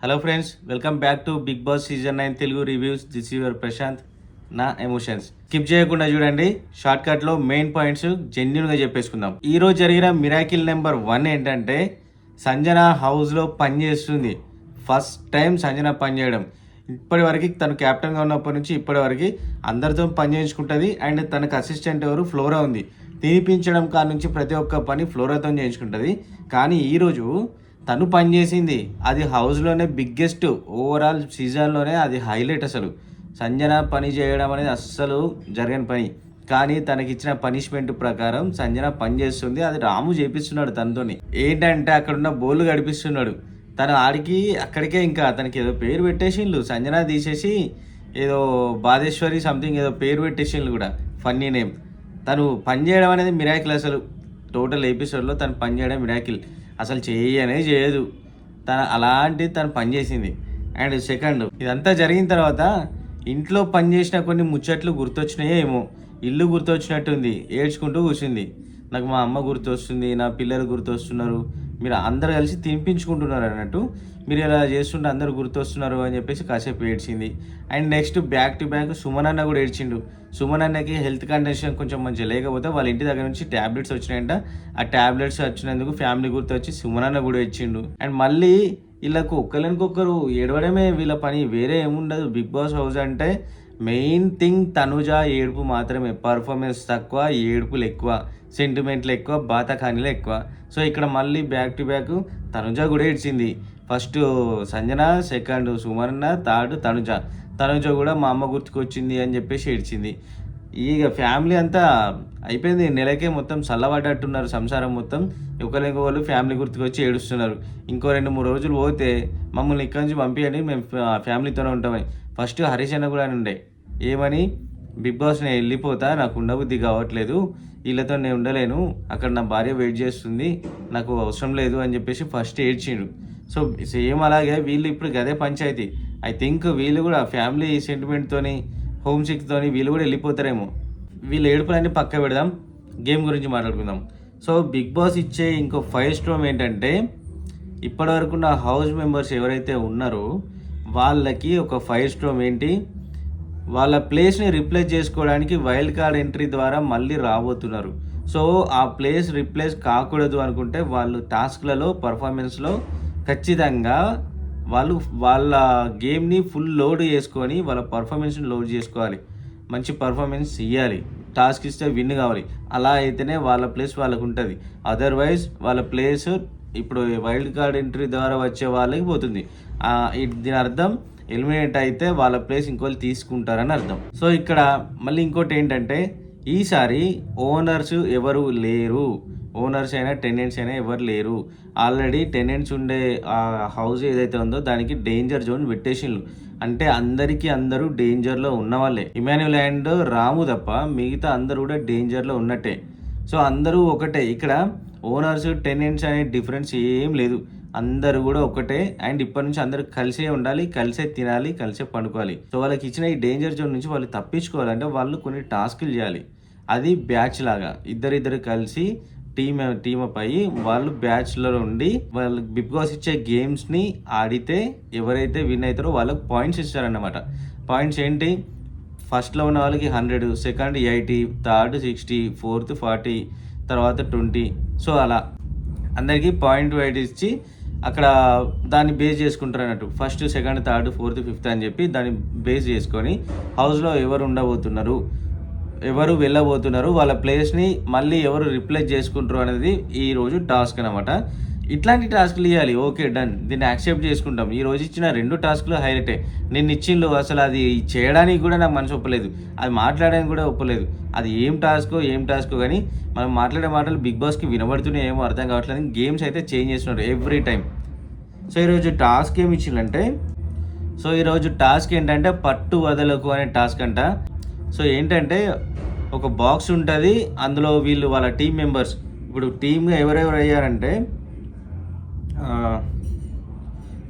Hello friends, welcome back to Bigg Boss season 9 Telugu reviews. This your Prashanth. నా ఎమోషన్స్ skip చేయకుండా చూడండి. షార్ట్ కట్లో మెయిన్ పాయింట్స్ జెన్యున్గా చెప్పేసుకుందాం. ఈ రోజు జరిగిన మిరాకిల్ నెంబర్ 1 ఏంటంటే సంజన హౌస్లో పనిచేస్తుంది. ఫస్ట్ టైం సంజన పని చేయడం. ఇప్పటివరకు తను క్యాప్టెన్గా ఉన్నప్పటి నుంచి ఇప్పటివరకు అందరితో పని చేయించుకుంటుంది. అండ్ తనకు అసిస్టెంట్ ఎవరు ఫ్లోరా ఉంది. తినిపించడం కాడ నుంచి ప్రతి ఒక్క పని ఫ్లోరాతో చేయించుకుంటుంది. కానీ ఈరోజు తను పనిచేసింది అది హౌస్లోనే బిగ్గెస్ట్ ఓవరాల్ సీజన్లోనే అది హైలైట్. అసలు సంజన పని చేయడం అనేది అస్సలు జరగని పని. కానీ తనకిచ్చిన పనిష్మెంట్ ప్రకారం సంజన పని చేస్తుంది. అది రాము చేపిస్తున్నాడు తనతోని. ఏంటంటే అక్కడున్న బోళ్ళు గడిపిస్తున్నాడు. తను ఆడికి అక్కడికే ఇంకా తనకి ఏదో పేరు పెట్టేసిండ్లు. సంజన తీసేసి ఏదో బాధేశ్వరి సంథింగ్ ఏదో పేరు పెట్టేసిండ్లు కూడా, ఫన్నీ నేమ్. తను పని చేయడం అనేది మిరాకిల్. అసలు టోటల్ ఎపిసోడ్లో తను పని చేయడం మిరాకిల్. అసలు చేయనే చేయదు తను పని చేసింది. అండ్ సెకండ్, ఇదంతా జరిగిన తర్వాత ఇంట్లో పని చేసిన కొన్ని ముచ్చట్లు గుర్తొచ్చినాయో ఏమో, ఇల్లు గుర్తొచ్చినట్టుంది. ఏడ్చుకుంటూ కూర్చుంది. నాకు మా అమ్మ గుర్తొస్తుంది, నా పిల్లలు గుర్తొస్తున్నారు, మీరు అందరు కలిసి తినిపించుకుంటున్నారు అన్నట్టు, మీరు ఇలా చేస్తుంటే అందరు గుర్తొస్తున్నారు అని చెప్పేసి కాసేపు ఏడ్చింది. And next back to back Suman అన్న కూడా ఏడ్చిండు. సుమన్ అన్నకి హెల్త్ కండిషన్ కొంచెం మంచిగా లేకపోతే వాళ్ళ ఇంటి దగ్గర నుంచి ట్యాబ్లెట్స్ వచ్చినాయంట. ఆ ట్యాబ్లెట్స్ వచ్చినందుకు ఫ్యామిలీ గుర్తొచ్చి సుమన్ అన్న కూడా ఇచ్చిండు. అండ్ మళ్ళీ వీళ్ళకు ఒక్కరికొకరు ఏడవడమే వీళ్ళ పని, వేరే ఏముండదు. బిగ్ బాస్ హౌస్ అంటే మెయిన్ థింగ్ తనుజ ఏడుపు మాత్రమే. పర్ఫార్మెన్స్ తక్కువ, ఏడుపులు ఎక్కువ, సెంటిమెంట్లు ఎక్కువ, బాతకానీలు ఎక్కువ. సో ఇక్కడ మళ్ళీ బ్యాక్ టు బ్యాక్ తనుజ కూడా ఏడ్చింది. First Sanjana, second సుమన్న, third Tanuja కూడా మా అమ్మ గుర్తుకొచ్చింది అని చెప్పేసి ఏడ్చింది. ఇక ఫ్యామిలీ అంతా అయిపోయింది. నెలకే మొత్తం చల్లబడ్డట్టున్నారు సంసారం మొత్తం. ఒకరికొకరు ఫ్యామిలీ గుర్తుకొచ్చి ఏడుస్తున్నారు. ఇంకో 2-3 రోజులు పోతే మమ్మల్ని ఇక్కడి నుంచి పంపించండి, మేము ఫ్యామిలీతోనే ఉంటామని. ఫస్ట్ హరీష్ అన్న కూడా ఉండే, ఏమని, బిగ్ బాస్ నేను వెళ్ళిపోతా, నాకు ఉండబుద్ధి కావట్లేదు, వీళ్ళతో నేను ఉండలేను, అక్కడ నా భార్య వెయిట్ చేస్తుంది, నాకు అవసరం లేదు అని చెప్పేసి ఫస్ట్ ఏడ్చిండు. సో సేమ్ అలాగే వీళ్ళు ఇప్పుడు గదే పంచాయతీ. ఐ థింక్ వీళ్ళు కూడా ఫ్యామిలీ సెంటిమెంట్తోని, హోమ్ సిక్తోని వీళ్ళు కూడా వెళ్ళిపోతారేమో. వీళ్ళు ఏడుపులన్నీ పక్క పెడదాం, గేమ్ గురించి మాట్లాడుకుందాం. సో బిగ్ బాస్ ఇచ్చే ఇంకో 5 స్టార్ ఏంటంటే, ఇప్పటివరకు నా హౌస్ మెంబర్స్ ఎవరైతే ఉన్నారో వాళ్ళకి ఒక 5 స్టార్ ఏంటి, వాళ్ళ ప్లేస్ని రిప్లేస్ చేసుకోవడానికి వైల్డ్ కార్డ్ ఎంట్రీ ద్వారా మళ్ళీ రాబోతున్నారు. సో ఆ ప్లేస్ రిప్లేస్ కాకూడదు అనుకుంటే వాళ్ళు టాస్క్లలో, పర్ఫార్మెన్స్లో ఖచ్చితంగా వాళ్ళ గేమ్ని ఫుల్ లోడ్ చేసుకొని వాళ్ళ పర్ఫార్మెన్స్ని లోడ్ చేసుకోవాలి. మంచి పర్ఫార్మెన్స్ ఇవ్వాలి. టాస్క్ ఇస్తే విన్ కావాలి. అలా అయితేనే వాళ్ళ ప్లేస్ వాళ్ళకు ఉంటుంది. అదర్వైజ్ వాళ్ళ ప్లేస్ ఇప్పుడు వైల్డ్ కార్డ్ ఎంట్రీ ద్వారా వచ్చే వాళ్ళకి పోతుంది. దీని అర్థం ఎలిమినేట్ అయితే వాళ్ళ ప్లేస్ ఇంకోళ్ళు తీసుకుంటారని అర్థం. సో ఇక్కడ మళ్ళీ ఇంకోటి ఏంటంటే, ఈసారి ఓనర్స్ ఎవరు లేరు. ఓనర్స్ అయినా టెనెంట్స్ అయినా ఎవరు లేరు. ఆల్రెడీ టెనెంట్స్ ఉండే ఆ హౌస్ ఏదైతే ఉందో దానికి డేంజర్ జోన్ పెట్టేసిండ్రు. అంటే అందరూ డేంజర్లో ఉన్న వాళ్ళే. ఇమాన్యుల్ అండ్ రాము తప్ప మిగతా అందరూ కూడా డేంజర్లో ఉన్నట్టే. సో అందరూ ఒకటే. ఇక్కడ ఓనర్స్, టెనెంట్స్ అనే డిఫరెన్స్ ఏం లేదు. అందరూ కూడా ఒకటే. అండ్ ఇప్పటి నుంచి అందరూ కలిసే ఉండాలి, కలిసే తినాలి, కలిసే పండుకోవాలి. సో వాళ్ళకి ఇచ్చిన ఈ డేంజర్ జోన్ నుంచి వాళ్ళు తప్పించుకోవాలంటే వాళ్ళు కొన్ని టాస్కులు చేయాలి. అది బ్యాచ్ లాగా ఇద్దరిద్దరు కలిసి టీమ్ అప్ అయ్యి వాళ్ళు బ్యాచ్లో ఉండి వాళ్ళు బిగ్ బాస్ ఇచ్చే గేమ్స్ని ఆడితే ఎవరైతే విన్ అవుతారో వాళ్ళకి పాయింట్స్ ఇస్తారన్నమాట. పాయింట్స్ ఏంటి, ఫస్ట్లో ఉన్న వాళ్ళకి 100, సెకండ్ 80, థర్డ్ 60, ఫోర్త్ 40, తర్వాత 20. సో అలా అందరికీ పాయింట్ వైడ్ ఇచ్చి అక్కడ దాన్ని బేస్ చేసుకుంటారు అన్నట్టు. First, second, third, fourth, fifth అని చెప్పి దాన్ని బేస్ చేసుకొని హౌస్లో ఎవరు ఉండబోతున్నారు, ఎవరు వెళ్ళబోతున్నారు, వాళ్ళ ప్లేస్ని మళ్ళీ ఎవరు రిప్లేస్ చేసుకుంటారు అనేది ఈరోజు టాస్క్ అనమాట. ఇట్లాంటి టాస్క్లు ఇవ్వాలి. ఓకే, డన్, దీన్ని యాక్సెప్ట్ చేసుకుంటాం. ఈ రోజు ఇచ్చిన 2 టాస్క్లు హైలైటే. నేను ఇచ్చిండు అసలు అది చేయడానికి కూడా నాకు మనసు ఒప్పలేదు, అది మాట్లాడడానికి కూడా ఒప్పలేదు. అది ఏం టాస్కో కానీ మనం మాట్లాడే మాటలు బిగ్ బాస్కి వినబడుతున్నాయి ఏమో అర్థం కావట్లేదు. గేమ్స్ అయితే చేంజ్ చేస్తున్నారు ఎవ్రీ టైం. సో ఈరోజు టాస్క్ ఏమి ఇచ్చిందంటే, ఈరోజు టాస్క్ ఏంటంటే పట్టు వదలకు అనే టాస్క్ అంట. సో ఏంటంటే ఒక బాక్స్ ఉంటుంది, అందులో వీళ్ళు వాళ్ళ టీం మెంబర్స్ ఇప్పుడు టీమ్గా ఎవరెవరు అయ్యారంటే,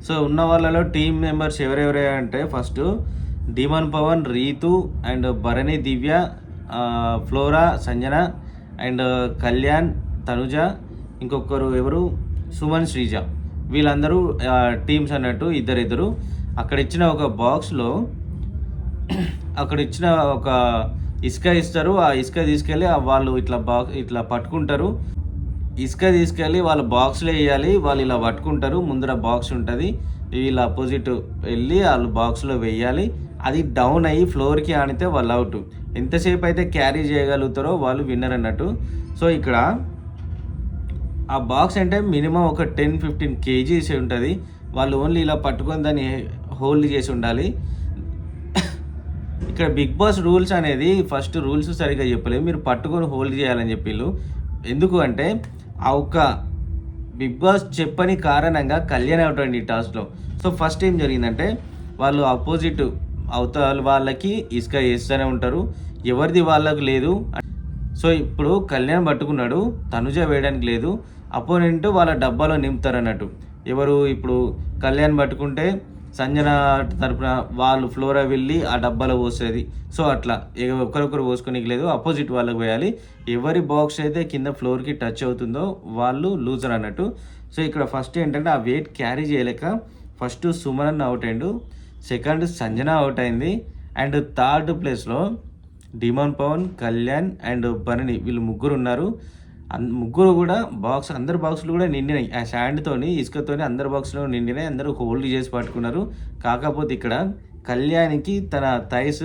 సో ఉన్న వాళ్ళలో టీమ్ మెంబర్స్ ఎవరెవరు అయ్యారంటే, first Demon Pavan, Ritu and Bharani, Divya, Flora, Sanjana and Kalyan, Tanuja, ఇంకొకరు ఎవరు సుమన్, శ్రీజ. వీళ్ళందరూ టీమ్స్ అన్నట్టు ఇద్దరు. అక్కడ ఇచ్చిన ఒక బాక్స్లో అక్కడ ఇచ్చిన ఒక ఇసుక ఇస్తారు. ఆ ఇసుక తీసుకెళ్ళి వాళ్ళు ఇట్లా పట్టుకుంటారు. ఇసుక తీసుకెళ్ళి వాళ్ళ బాక్స్లో వేయాలి. వాళ్ళు ఇలా పట్టుకుంటారు. ముందర బాక్స్ ఉంటుంది. వీళ్ళు అపోజిట్ వెళ్ళి వాళ్ళు బాక్స్లో వేయాలి. అది డౌన్ అయ్యి ఫ్లోర్కి ఆనితే వాళ్ళు అవుట్. ఎంతసేపు అయితే క్యారీ చేయగలుగుతారో వాళ్ళు విన్నర్ అన్నట్టు. సో ఇక్కడ ఆ బాక్స్ అంటే మినిమం ఒక 10-15 kgs ఉంటుంది. వాళ్ళు ఓన్లీ ఇలా పట్టుకొని దాన్ని హోల్డ్ చేసి ఉండాలి. ఇక్కడ బిగ్ బాస్ రూల్స్ అనేది ఫస్ట్ రూల్స్ సరిగ్గా చెప్పలేదు. మీరు పట్టుకొని హోల్డ్ చేయాలని చెప్పిళ్ళు. ఎందుకు అంటే ఆ ఒక్క బిగ్ బాస్ చెప్పని కారణంగా కళ్యాణ్ అవుట్ అండి ఈ టాస్క్లో. సో ఫస్ట్ ఏం జరిగిందంటే వాళ్ళు ఆపోజిట్ అవతల వాళ్ళకి ఇసుక వేస్తూనే ఉంటారు. ఎవరిది వాళ్ళకు లేదు. సో ఇప్పుడు కళ్యాణ్ పట్టుకున్నాడు, తనుజ వేయడానికి లేదు. అపోనెంట్ వాళ్ళ డబ్బాలో నింపుతారు అన్నట్టు. ఎవరు ఇప్పుడు కళ్యాణ్ పట్టుకుంటే సంజన తరపున వాళ్ళు ఫ్లోరా వెళ్ళి ఆ డబ్బాలో పోసేది. సో అట్లా ఒకరొకరు పోసుకోనికి లేదు, అపోజిట్ వాళ్ళకి వేయాలి. ఎవరి బాక్స్ అయితే కింద ఫ్లోర్కి టచ్ అవుతుందో వాళ్ళు లూజర్ అన్నట్టు. సో ఇక్కడ ఫస్ట్ ఏంటంటే ఆ వెయిట్ క్యారీ చేయలేక ఫస్ట్ సుమన్ అవుట్ అయిండు, సెకండ్ సంజన అవుట్ అయింది, అండ్ థర్డ్ ప్లేస్లో డిమాన్ పవన్, కళ్యాణ్ అండ్ భరణి వీళ్ళు ముగ్గురు ఉన్నారు. ముగ్గురు కూడా అందరు బాక్సులు కూడా నిండినాయి. ఆ శాండ్తోని ఇసుకతోని అందరు బాక్స్లో నిండినాయి. అందరూ హోల్డ్ చేసి పట్టుకున్నారు. కాకపోతే ఇక్కడ కళ్యాణ్కి తన థైస్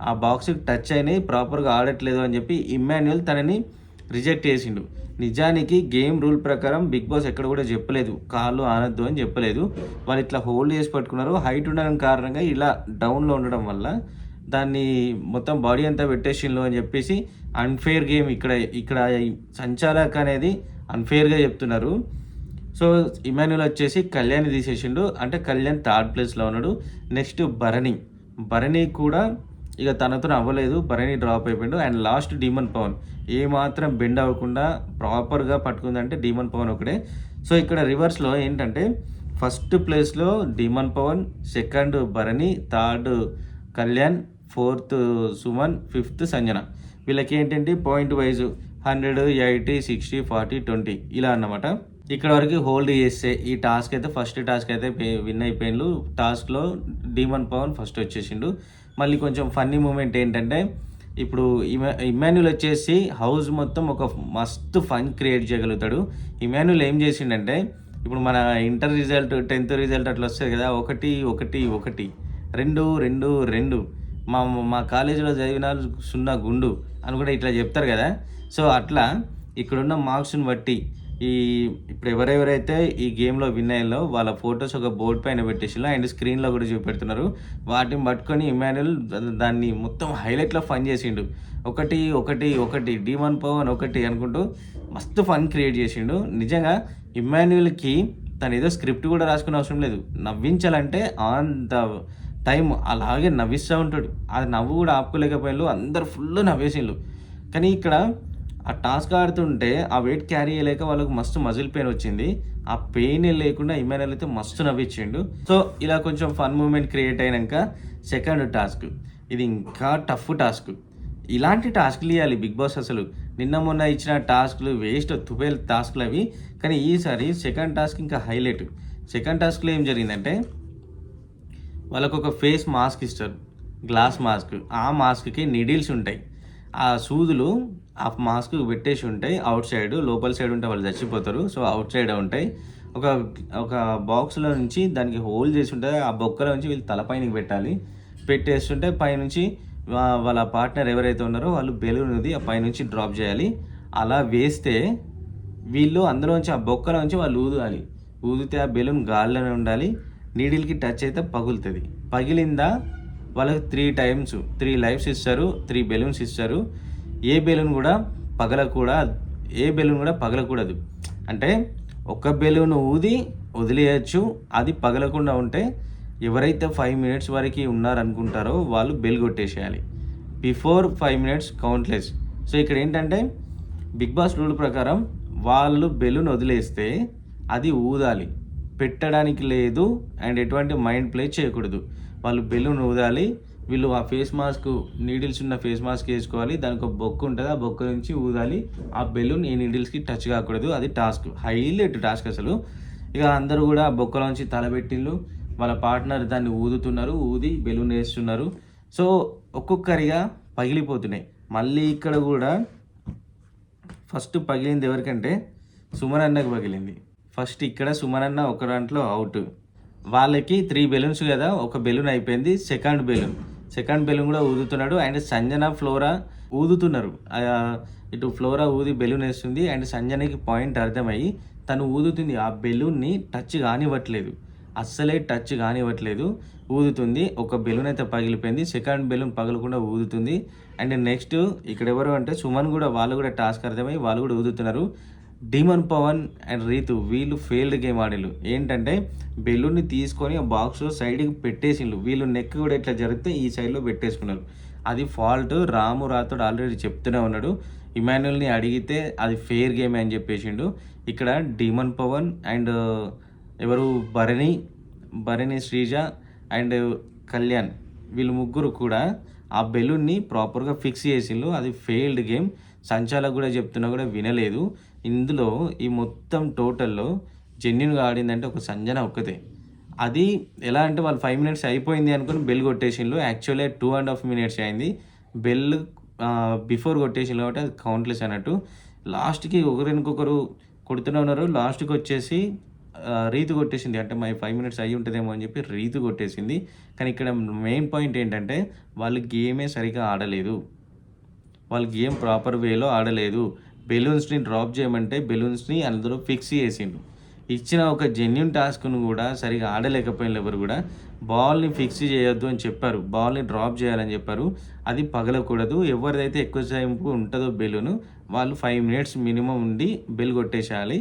ఆ బాక్స్కి టచ్ అయినాయి, ప్రాపర్గా ఆడట్లేదు అని చెప్పి ఇమ్మాన్యుయల్ తనని రిజెక్ట్ చేసిండు. నిజానికి గేమ్ రూల్ ప్రకారం బిగ్ బాస్ ఎక్కడ కూడా చెప్పలేదు కాళ్ళు ఆనద్దు అని చెప్పలేదు. వాళ్ళు ఇట్లా హోల్డ్ చేసి పట్టుకున్నారు. హైట్ ఉండడం కారణంగా ఇలా డౌన్లో ఉండడం వల్ల దాన్ని మొత్తం బాడీ అంతా పెట్టేసిండు అని చెప్పేసి అన్ఫేర్ గేమ్ ఇక్కడ సంచాలక్ అనేది అన్ఫేర్గా చెప్తున్నారు. సో ఇమాన్యుల్ వచ్చేసి కళ్యాణ్ తీసేసిండు. అంటే కళ్యాణ్ థర్డ్ ప్లేస్లో ఉన్నాడు. నెక్స్ట్ భరణి కూడా ఇక తనతో అవ్వలేదు, భరణి డ్రాప్ అయిపోయాడు. అండ్ లాస్ట్ డీమన్ పవన్ ఏమాత్రం బెండ్ అవ్వకుండా ప్రాపర్గా పట్టుకుందంటే డీమన్ పవన్ ఒకడే. సో ఇక్కడ రివర్స్లో ఏంటంటే ఫస్ట్ ప్లేస్లో Demon Pavan, second Bharani, third Kalyan, fourth Suman, fifth Sanjana. వీళ్ళకి ఏంటంటే పాయింట్ వైజ్ 100, 80, 60, 40, 20 ఇలా అన్నమాట. ఇక్కడ వరకు హోల్డ్ చేస్తే ఈ టాస్క్ అయితే ఫస్ట్ టాస్క్ అయితే విన్ అయిపోయిండు. టాస్క్లో డీమన్ పవన్ ఫస్ట్ వచ్చేసిండు. మళ్ళీ కొంచెం ఫన్నీ మూమెంట్ ఏంటంటే ఇప్పుడు ఇమాన్యుల్ వచ్చేసి హౌస్ మొత్తం ఒక మస్తు ఫన్ క్రియేట్ చేయగలుగుతాడు. ఇమాన్యుల్ ఏం చేసిండంటే ఇప్పుడు మన ఇంటర్ రిజల్ట్ 10th రిజల్ట్ అట్లా వస్తుంది కదా, 1 1 1 2 2 2 మా కాలేజీలో చదివిన 0 గుండు అని కూడా ఇట్లా చెప్తారు కదా. సో అట్లా ఇక్కడున్న మార్క్స్ని బట్టి ఇప్పుడు ఎవరెవరైతే ఈ గేమ్లో విన్ అయ్యారో వాళ్ళ ఫొటోస్ ఒక బోర్డు పైన పెట్టేసిలో అండ్ స్క్రీన్లో కూడా చూపెడుతున్నారు. వాటిని పట్టుకొని ఇమాన్యుల్ దాన్ని మొత్తం హైలైట్లో ఫన్ చేసిండు. 1 1 1 డీమన్ పవన్ 1 అనుకుంటూ మస్తు ఫన్ క్రియేట్ చేసిండు. నిజంగా ఇమాన్యుల్కి తను ఏదో స్క్రిప్ట్ కూడా రాసుకునే అవసరం లేదు. నవ్వించాలంటే ఆన్ ద టైం అలాగే నవ్విస్తూ ఉంటాడు. అది నవ్వు కూడా ఆపుకోలేకపోయినారు. అందరు ఫుల్ నవ్వేసిండు. కానీ ఇక్కడ ఆ టాస్క్ ఆడుతుంటే ఆ వెయిట్ క్యారీ చేయలేక వాళ్ళకు మస్తు మజిల్ పెయిన్ వచ్చింది. ఆ పెయిన్ లేకుండా ఇమాన్యుల్ అయితే మస్తు నవ్వించిండు. సో ఇలా కొంచెం ఫన్ మూమెంట్ క్రియేట్ అయినాక సెకండ్ టాస్క్ ఇది ఇంకా టఫ్ టాస్క్. ఇలాంటి టాస్క్లు ఇవ్వాలి బిగ్ బాస్. అసలు నిన్న మొన్న ఇచ్చిన టాస్క్లు వేస్ట్ 12 టాస్క్లు అవి. కానీ ఈసారి సెకండ్ టాస్క్ ఇంకా హైలైట్. సెకండ్ టాస్క్లో ఏం జరిగిందంటే వాళ్ళకు ఒక ఫేస్ మాస్క్ ఇస్తారు, గ్లాస్ మాస్క్. ఆ మాస్క్కి నిడిల్స్ ఉంటాయి. ఆ సూదులు ఆ మాస్క్ పెట్టేసి ఉంటాయి అవుట్ సైడ్. లోపల సైడ్ ఉంటే వాళ్ళు చచ్చిపోతారు. సో అవుట్ సైడ్ ఉంటాయి. ఒక బాక్స్లో నుంచి దానికి హోల్ చేసి ఉంటుంది. ఆ బొక్కలో నుంచి వీళ్ళు తలపైనకి పెట్టాలి. పెట్టేస్తుంటే పైనుంచి వాళ్ళ పార్ట్నర్ ఎవరైతే ఉన్నారో వాళ్ళు బెలూన్ ఉంది ఆ పైనుంచి డ్రాప్ చేయాలి. అలా వేస్తే వీళ్ళు అందులోంచి ఆ బొక్కలో నుంచి వాళ్ళు ఊదాలి. ఊదితే ఆ బెలూన్ గాల్లోనే ఉండాలి. నీడిల్కి టచ్ అయితే పగులుతుంది. పగిలిందా వాళ్ళకి 3 times 3 lives ఇస్తారు, 3 బెలూన్స్ ఇస్తారు. ఏ బెలూన్ కూడా పగలకూడదు. అంటే ఒక బెలూన్ ఊది వదిలేయచ్చు. అది పగలకుండా ఉంటే ఎవరైతే 5 minutes వరకు ఉన్నారనుకుంటారో వాళ్ళు బెల్ కొట్టేసేయాలి. Before 5 minutes countless. సో ఇక్కడ ఏంటంటే బిగ్ బాస్ రూల్ ప్రకారం వాళ్ళు బెలూన్ వదిలేస్తే అది ఊదాలి, పెట్టడానికి లేదు. అండ్ ఎటువంటి మైండ్ ప్లే చేయకూడదు. వాళ్ళు బెలూన్ ఊదాలి. వీళ్ళు ఆ ఫేస్ మాస్క్ నీడిల్స్ ఉన్న ఫేస్ మాస్క్ వేసుకోవాలి. దానికి ఒక బొక్క ఉంటుంది, ఆ బొక్క నుంచి ఊదాలి. ఆ బెలూన్ ఈ నీడిల్స్కి టచ్ కాకూడదు. అది టాస్క్, హైలైట్ టాస్క్ అసలు. ఇక అందరూ కూడా బొక్కలోంచి తలబెట్టిళ్ళు, వాళ్ళ పార్ట్నర్ దాన్ని ఊదుతున్నారు, ఊది బెలూన్ వేస్తున్నారు. సో ఒక్కొక్కరిగా పగిలిపోతున్నాయి. మళ్ళీ ఇక్కడ కూడా ఫస్ట్ పగిలింది ఎవరికంటే సుమన్ అన్నకు పగిలింది. ఫస్ట్ ఇక్కడ సుమన్ అన్న ఒక దాంట్లో అవుట్. వాళ్ళకి 3 బెలూన్స్ కదా, ఒక బెలూన్ అయిపోయింది. సెకండ్ బెలూన్ కూడా ఊదుతున్నాడు. అండ్ సంజన ఫ్లోరా ఊదుతున్నారు. ఇటు ఫ్లోరా ఊది బెలూన్ వేస్తుంది. అండ్ సంజనకి పాయింట్ అర్థమయ్యి తను ఊదుతుంది. ఆ బెలూన్ని టచ్ కానివ్వట్లేదు, అస్సలే టచ్ కానివ్వట్లేదు, ఊదుతుంది. ఒక బెలూన్ అయితే పగిలిపోయింది, సెకండ్ బెలూన్ పగలకుండా ఊదుతుంది. అండ్ నెక్స్ట్ ఇక్కడ ఎవరు అంటే సుమన్ కూడా, వాళ్ళు కూడా టాస్క్ అర్థమై వాళ్ళు కూడా ఊదుతున్నారు. డీమన్ పవన్ అండ్ రీతు వీళ్ళు ఫెయిల్డ్ గేమ్ ఆడిళ్ళు. ఏంటంటే బెలూన్ని తీసుకొని ఆ బాక్స్లో సైడ్కి పెట్టేసిండ్రు. వీళ్ళు నెక్ కూడా ఇట్లా జరిగితే ఈ సైడ్లో పెట్టేసుకున్నారు. అది ఫాల్ట్. రాము రాథోడ్ ఆల్రెడీ చెప్తూనే ఉన్నాడు. ఇమాన్యుల్ని అడిగితే అది ఫెయిర్ గేమ్ అని చెప్పేసిండు. ఇక్కడ డీమన్ పవన్ అండ్ ఎవరు భరణి శ్రీజ అండ్ కళ్యాణ్ వీళ్ళు ముగ్గురు కూడా ఆ బెలూన్ని ప్రాపర్గా ఫిక్స్ చేసిండ్రు. అది ఫెయిల్డ్ గేమ్. సంచాలకు కూడా చెప్తున్నా కూడా వినలేదు. ఇందులో ఈ మొత్తం టోటల్లో జెన్యున్గా ఆడిందంటే ఒక సంజన ఒక్కతే. అది ఎలా అంటే వాళ్ళు 5 minutes అయిపోయింది అనుకుని బెల్ కొట్టేసిండ్రు. యాక్చువల్లీ 2.5 minutes అయింది. బెల్ బిఫోర్ కొట్టేసిండ్రు కాబట్టి అది కౌంట్లెస్ అన్నట్టు. లాస్ట్కి ఒకరికొకరు కొడుతూనే ఉన్నారు. లాస్ట్కి వచ్చేసి రీతు కొట్టేసింది. అంటే 5 minutes అయ్యి ఉంటుందేమో అని చెప్పి రీతు కొట్టేసింది. కానీ ఇక్కడ మెయిన్ పాయింట్ ఏంటంటే వాళ్ళు గేమే సరిగా ఆడలేదు. వాళ్ళు గేమ్ ప్రాపర్ వేలో ఆడలేదు. బెలూన్స్ని డ్రాప్ చేయమంటే బెలూన్స్ని అందరూ ఫిక్స్ చేసిండు. ఇచ్చిన ఒక జెన్యున్ టాస్క్ను కూడా సరిగా ఆడలేకపోయిన ఎవరు కూడా. బాల్ని ఫిక్స్ చేయొద్దు అని చెప్పారు, బాల్ని డ్రాప్ చేయాలని చెప్పారు. అది పగలకూడదు. ఎవరిదైతే ఎక్కువ సేపు ఉంటుందో బెలూను వాళ్ళు 5 minutes మినిమం ఉండి బెల్ కొట్టేసేయాలి.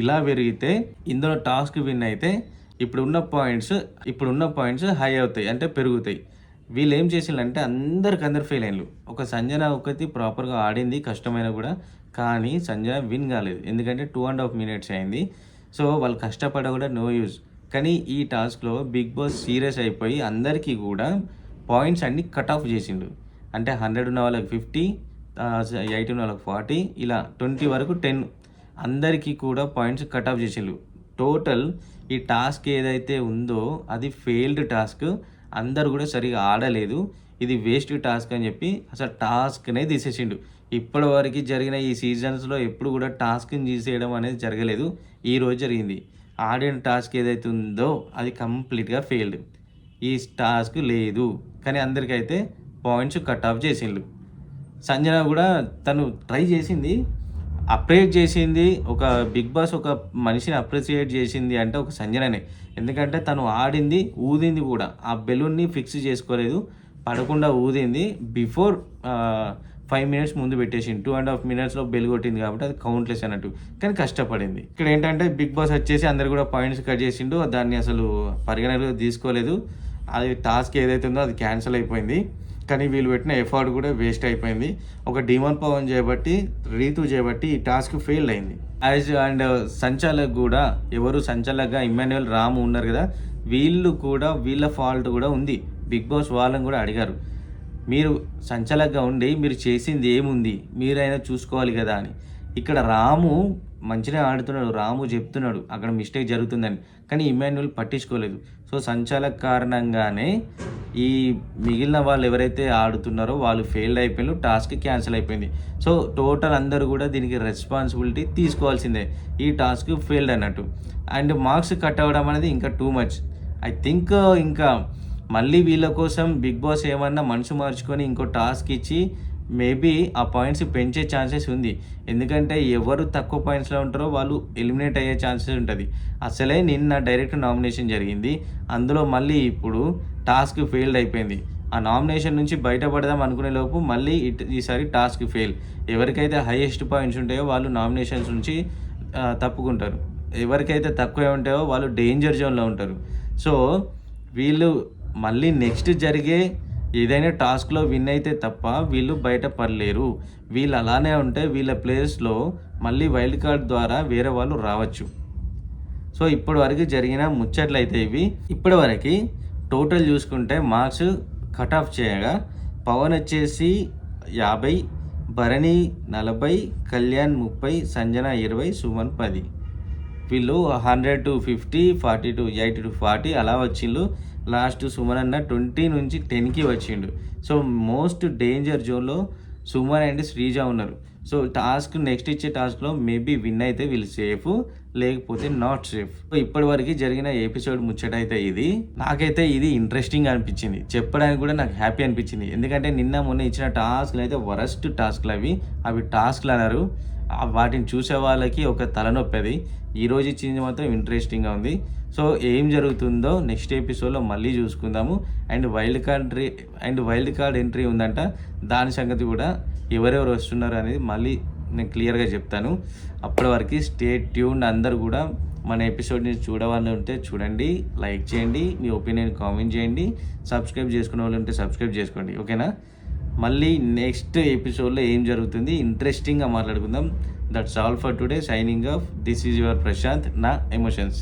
ఇలా పెరిగితే ఇందులో టాస్క్ విన్ అయితే ఇప్పుడున్న పాయింట్స్ హై అవుతాయి, అంటే పెరుగుతాయి. వీళ్ళు ఏం చేసిందంటే అందరు ఫెయిల్ అయ్యారు. ఒక సంజన ఒకటి ప్రాపర్గా ఆడింది కష్టమైన కూడా, కానీ సంజన విన్ కాలేదు. ఎందుకంటే 2.5 minutes అయింది. సో వాళ్ళు కష్టపడ కూడా నో యూజ్. కానీ ఈ టాస్క్లో బిగ్ బాస్ సీరియస్ అయిపోయి అందరికీ కూడా పాయింట్స్ అన్నీ కట్ ఆఫ్ చేసిండు. అంటే 100 ఉన్న వాళ్ళకి 50, 80 ఉన్న వాళ్ళకి 40, ఇలా 20 వరకు 10 అందరికీ కూడా పాయింట్స్ కట్ ఆఫ్ చేసిండు. టోటల్ ఈ టాస్క్ ఏదైతే ఉందో అది ఫెయిల్డ్ టాస్క్. అందరు కూడా సరిగా ఆడలేదు, ఇది వేస్ట్ టాస్క్ అని చెప్పి అసలు టాస్క్నే తీసేసిండు. ఇప్పటి వరకు జరిగిన ఈ సీజన్స్లో ఎప్పుడు కూడా టాస్క్ని తీసేయడం అనేది జరగలేదు. ఈరోజు జరిగింది. ఆడిన టాస్క్ ఏదైతే ఉందో అది కంప్లీట్గా ఫెయిల్డ్. ఈ టాస్క్ లేదు, కానీ అందరికైతే పాయింట్స్ కట్ ఆఫ్ చేసిండు. సంజన కూడా తను ట్రై చేసింది, అప్రిషియేట్ చేసింది. ఒక బిగ్ బాస్ ఒక మనిషిని అప్రిషియేట్ చేసింది అంటే ఒక సంజననే. ఎందుకంటే తను ఆడింది, ఊదింది కూడా. ఆ బెలూన్ని ఫిక్స్ చేసుకోలేదు, పడకుండా ఊదింది. బిఫోర్ 5 minutes ముందు పెట్టేసింది. 2.5 minutesలో బెల్ కొట్టింది కాబట్టి అది కౌంట్లెస్ అన్నట్టు. కానీ కష్టపడింది. ఇక్కడ ఏంటంటే బిగ్ బాస్ వచ్చేసి అందరు కూడా పాయింట్స్ కట్ చేసిండు. దాన్ని అసలు పరిగణలో తీసుకోలేదు. అది టాస్క్ ఏదైతే ఉందో అది క్యాన్సిల్ అయిపోయింది. కానీ వీళ్ళు పెట్టిన ఎఫర్ట్ కూడా వేస్ట్ అయిపోయింది. ఒక డీమన్ పవన్ చేయబట్టి, రీతు చేయబట్టి ఈ టాస్క్ ఫెయిల్ అయింది. అండ్ సంచాలక్ కూడా, ఎవరు సంచాలక్గా ఇమ్మాన్యుయల్, రాము ఉన్నారు కదా, వీళ్ళు కూడా వీళ్ళ ఫాల్ట్ కూడా ఉంది. బిగ్ బాస్ వాళ్ళని కూడా అడిగారు, మీరు సంచాలక్గా ఉండి మీరు చేసింది ఏముంది, మీరైనా చూసుకోవాలి కదా అని. ఇక్కడ రాము మంచిగా ఆడుతున్నాడు, రాము చెప్తున్నాడు అక్కడ మిస్టేక్ జరుగుతుందని, కానీ ఇమ్మాన్యుయల్ పట్టించుకోలేదు. సో సంచాలక్ కారణంగానే ఈ మిగిలిన వాళ్ళు ఎవరైతే ఆడుతున్నారో వాళ్ళు ఫెయిల్డ్ అయిపోయినారు, టాస్క్ క్యాన్సిల్ అయిపోయింది. సో టోటల్ అందరూ కూడా దీనికి రెస్పాన్సిబిలిటీ తీసుకోవాల్సిందే. ఈ టాస్క్ ఫెయిల్డ్ అన్నట్టు. అండ్ మార్క్స్ కట్ అవ్వడం అనేది ఇంకా టూ మచ్. ఐ థింక్ ఇంకా మళ్ళీ వీళ్ళ కోసం బిగ్ బాస్ ఏమన్నా మనసు మార్చుకొని ఇంకో టాస్క్ ఇచ్చి మేబీ ఆ పాయింట్స్ పెంచే ఛాన్సెస్ ఉంది. ఎందుకంటే ఎవరు తక్కువ పాయింట్స్లో ఉంటారో వాళ్ళు ఎలిమినేట్ అయ్యే ఛాన్సెస్ ఉంటుంది. అసలే నిన్న డైరెక్ట్ నామినేషన్ జరిగింది, అందులో మళ్ళీ ఇప్పుడు టాస్క్ ఫెయిల్డ్ అయిపోయింది. ఆ నామినేషన్ నుంచి బయటపడదాం అనుకునే లోపు మళ్ళీ ఈసారి టాస్క్ ఫెయిల్. ఎవరికైతే హైయెస్ట్ పాయింట్స్ ఉంటాయో వాళ్ళు నామినేషన్స్ నుంచి తప్పుకుంటారు, ఎవరికైతే తక్కువ ఉంటాయో వాళ్ళు డేంజర్ జోన్లో ఉంటారు. సో వీళ్ళు మళ్ళీ నెక్స్ట్ జరిగే ఏదైనా టాస్క్లో విన్ అయితే తప్ప వీళ్ళు బయట పడలేరు. వీళ్ళు అలానే ఉంటే వీళ్ళ ప్లేస్లో మళ్ళీ వైల్డ్ కార్డ్ ద్వారా వేరే వాళ్ళు రావచ్చు. సో ఇప్పటి వరకు జరిగిన ముచ్చట్లయితే ఇవి. ఇప్పటి వరకు టోటల్ చూసుకుంటే మార్క్స్ కట్ ఆఫ్ చేయగా పవన్ వచ్చేసి 50, భరణి 40, కళ్యాణ్ 30, సంజన 20, సుమన్ 10. వీళ్ళు 100 to 50, 40 to 80 to 40 అలా వచ్చిండు. లాస్ట్ సుమన్ అన్న 20 నుంచి 10కి వచ్చిండు. సో మోస్ట్ డేంజర్ జోన్లో సుమన్ అండ్ శ్రీజ ఉన్నారు. సో నెక్స్ట్ ఇచ్చే టాస్క్లో మేబీ విన్ అయితే వీళ్ళు సేఫ్, లేకపోతే నాట్ సేఫ్. సో ఇప్పటి వరకు జరిగిన ఎపిసోడ్ ముచ్చట అయితే ఇది. నాకైతే ఇది ఇంట్రెస్టింగ్ అనిపించింది, చెప్పడానికి కూడా నాకు హ్యాపీ అనిపించింది. ఎందుకంటే నిన్న మొన్న ఇచ్చిన టాస్క్లు అయితే వరస్ట్ టాస్క్లు అవి టాస్క్లు అన్నారు. వాటిని చూసే వాళ్ళకి ఒక తలనొప్పి అది. ఈరోజు ఇచ్చింది మాత్రం ఇంట్రెస్టింగ్గా ఉంది. సో ఏం జరుగుతుందో నెక్స్ట్ ఎపిసోడ్లో మళ్ళీ చూసుకుందాము. అండ్ వైల్డ్ కార్డ్ ఎంట్రీ ఉందంట, దాని సంగతి కూడా ఎవరెవరు వస్తున్నారు అనేది మళ్ళీ నేను క్లియర్గా చెప్తాను. అప్పటి వరకు స్టే ట్యూన్. అందరు కూడా మన ఎపిసోడ్ని చూడవాలని ఉంటే చూడండి, లైక్ చేయండి, మీ ఒపీనియన్ కామెంట్ చేయండి, సబ్స్క్రైబ్ చేసుకునే వాళ్ళు ఉంటే సబ్స్క్రైబ్ చేసుకోండి. ఓకేనా? మళ్ళీ నెక్స్ట్ ఎపిసోడ్లో ఏం జరుగుతుంది ఇంట్రెస్టింగ్గా మాట్లాడుకుందాం. That's all for today. Signing off. This is your Prashanth, నా ఎమోషన్స్.